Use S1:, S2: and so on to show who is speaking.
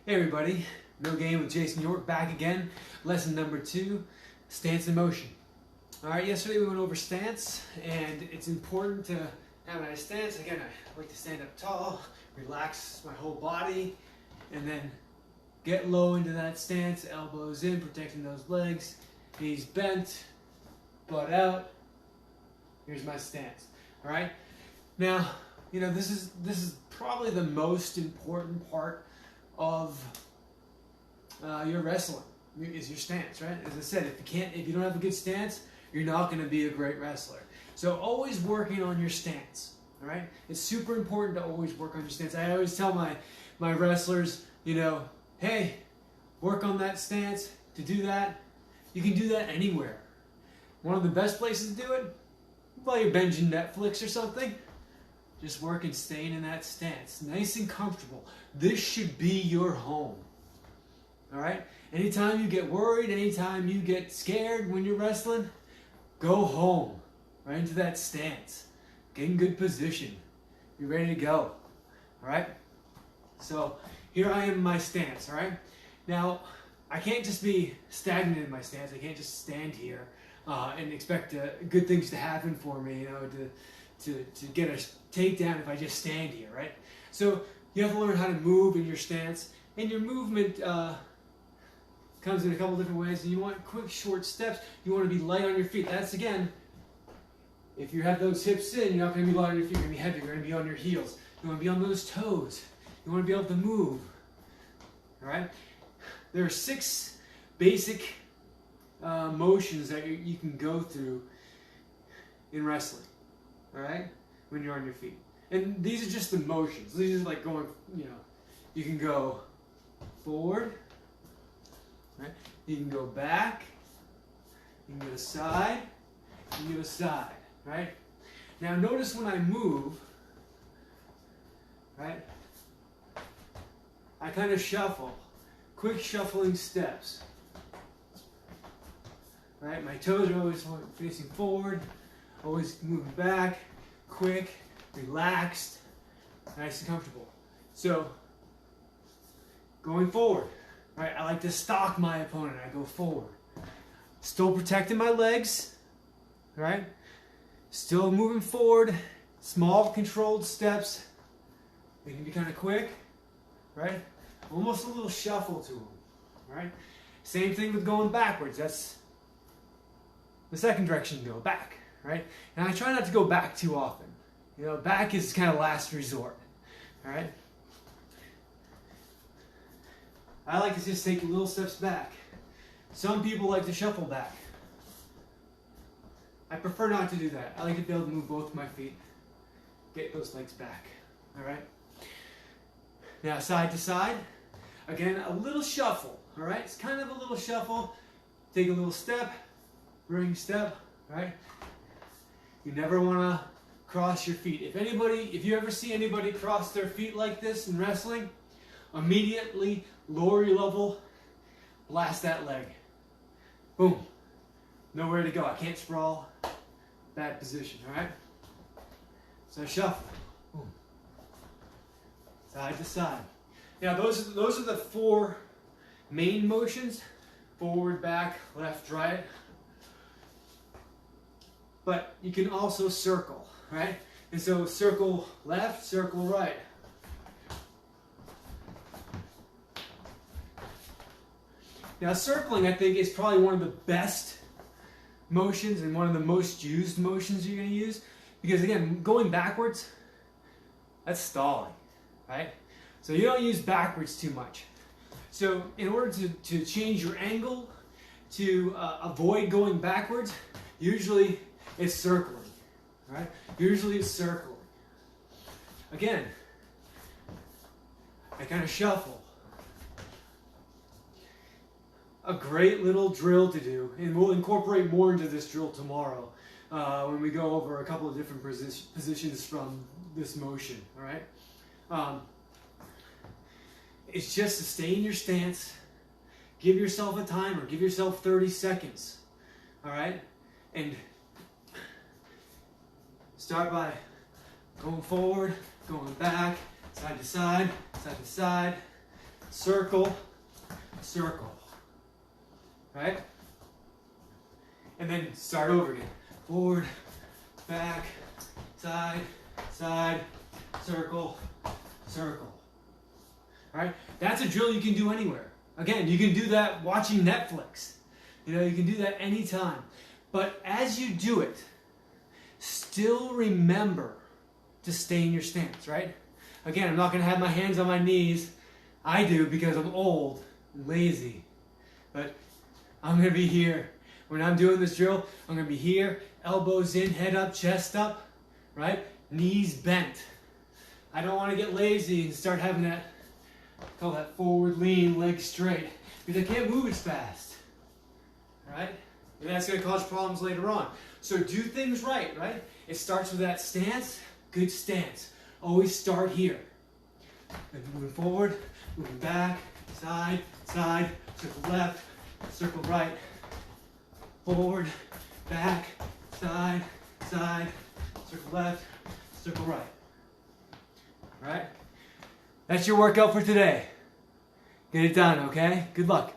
S1: Hey everybody, No Game with Jason York back again. Lesson number 2, stance and motion. Alright, yesterday we went over stance, and it's important to have a nice stance. Again, I like to stand up tall, relax my whole body, and then get low into that stance, elbows in, protecting those legs, knees bent, butt out. Here's my stance. Alright? Now, this is probably the most important part of your wrestling is your stance, right? As I said, if you don't have a good stance, you're not going to be a great wrestler. So always working on your stance, all right? It's super important to always work on your stance. I always tell my wrestlers, hey, work on that stance. To do that, you can do that anywhere. One of the best places to do it, while you're binging Netflix or something, just work and staying in that stance, nice and comfortable. This should be your home, all right? Anytime you get worried, anytime you get scared when you're wrestling, go home, right into that stance. Get in good position. Be ready to go, all right? So here I am in my stance, all right? Now, I can't just be stagnant in my stance. I can't just stand here and expect good things to happen for me, to get a takedown if I just stand here, right? So you have to learn how to move in your stance, and your movement comes in a couple different ways. And you want quick, short steps. You want to be light on your feet. That's, again, if you have those hips in, you're not going to be light on your feet. You're going to be heavy. You're going to be on your heels. You want to be on those toes. You want to be able to move, all right? There are 6 basic motions that you can go through in wrestling, all right, when you're on your feet. And these are just the motions. These are like going, you can go forward, right? You can go back, you can go side, you can go side, right? Now notice when I move, right, I kind of shuffle, quick shuffling steps, right? My toes are always facing forward, always moving back, quick, relaxed, nice and comfortable. So, going forward, right? I like to stalk my opponent. I go forward. Still protecting my legs, right? Still moving forward. Small, controlled steps. They can be kind of quick, right? Almost a little shuffle to them, right? Same thing with going backwards. That's the second direction to go, back, right? And I try not to go back too often. Back is kind of last resort, all right? I like to just take little steps back. Some people like to shuffle back. I prefer not to do that. I like to be able to move both my feet, get those legs back, all right? Now, side to side, again, a little shuffle, all right? It's kind of a little shuffle. Take a little step, bring step, all right? You never want to cross your feet. If you ever see anybody cross their feet like this in wrestling, immediately lower your level, blast that leg. Boom. Nowhere to go. I can't sprawl. Bad position, all right? So shuffle. Boom. Side to side. Now those are the 4 main motions: forward, back, left, right. But you can also circle, right? And so circle left, circle right. Now circling, I think, is probably one of the best motions and one of the most used motions you're going to use. Because again, going backwards, that's stalling, right? So you don't use backwards too much. So in order to change your angle, to avoid going backwards, usually it's circling, right? Usually it's circling. Again, I kind of shuffle. A great little drill to do, and we'll incorporate more into this drill tomorrow when we go over a couple of different positions from this motion, all right? It's just to stay in your stance, give yourself a timer, give yourself 30 seconds, all right? And start by going forward, going back, side to side, side to side, circle, circle. Right? And then start over again. Forward, back, side, side, circle, circle. All right? That's a drill you can do anywhere. Again, you can do that watching Netflix. You know, you can do that anytime. But as you do it, still remember to stay in your stance, right? Again, I'm not going to have my hands on my knees. I do because I'm old and lazy. But I'm going to be here. When I'm doing this drill, I'm going to be here, elbows in, head up, chest up, right? Knees bent. I don't want to get lazy and start having that, call that forward lean, legs straight, because I can't move as fast, right? And that's going to cause problems later on. So do things right? It starts with that stance, good stance. Always start here. And moving forward, moving back, side, side, circle left, circle right. Forward, back, side, side, circle left, circle right. All right? That's your workout for today. Get it done, okay? Good luck.